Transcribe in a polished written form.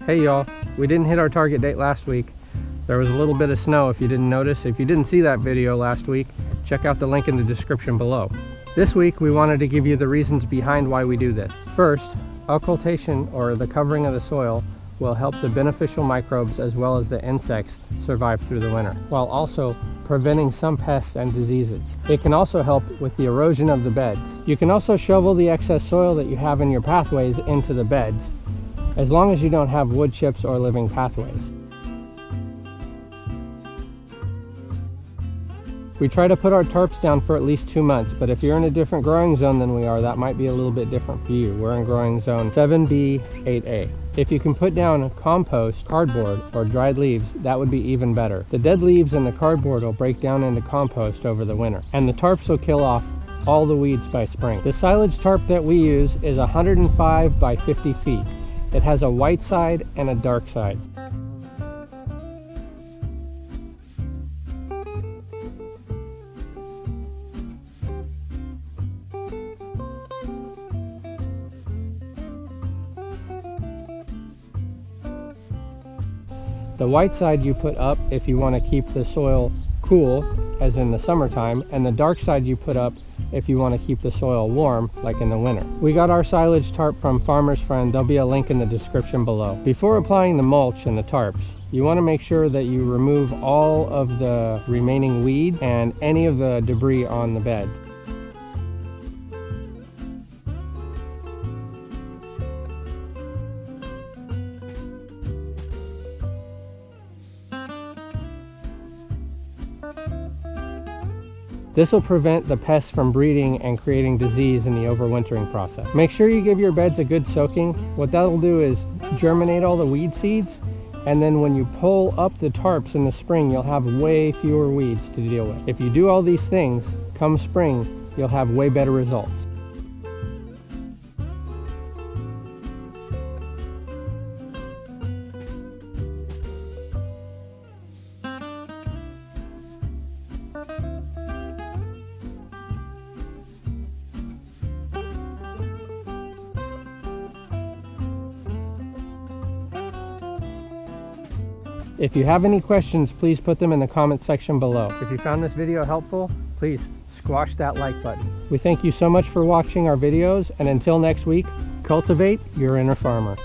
Hey y'all, we didn't hit our target date last week. There was a little bit of snow if you didn't notice. If you didn't see that video last week, check out the link in the description below. This week we wanted to give you the reasons behind why we do this. First, occultation, or the covering of the soil, will help the beneficial microbes as well as the insects survive through the winter, while also preventing some pests and diseases. It can also help with the erosion of the beds. You can also shovel the excess soil that you have in your pathways into the beds, as long as you don't have wood chips or living pathways. We try to put our tarps down for at least 2 months, but if you're in a different growing zone than we are, that might be a little bit different for you. We're in growing zone 7B, 8A. If you can put down compost, cardboard, or dried leaves, that would be even better. The dead leaves and the cardboard will break down into compost over the winter, and the tarps will kill off all the weeds by spring. The silage tarp that we use is 105 by 50 feet. It has a white side and a dark side. The white side you put up if you want to keep the soil cool, as in the summertime, and the dark side you put up if you want to keep the soil warm, like in the winter. We got our silage tarp from Farmer's Friend. There'll be a link in the description below. Before applying the mulch and the tarps, you want to make sure that you remove all of the remaining weeds and any of the debris on the beds. This will prevent the pests from breeding and creating disease in the overwintering process. Make sure you give your beds a good soaking. What that'll do is germinate all the weed seeds, and then when you pull up the tarps in the spring, you'll have way fewer weeds to deal with. If you do all these things, come spring, you'll have way better results. If you have any questions, please put them in the comment section below. If you found this video helpful, please squash that like button. We thank you so much for watching our videos, and until next week, cultivate your inner farmer.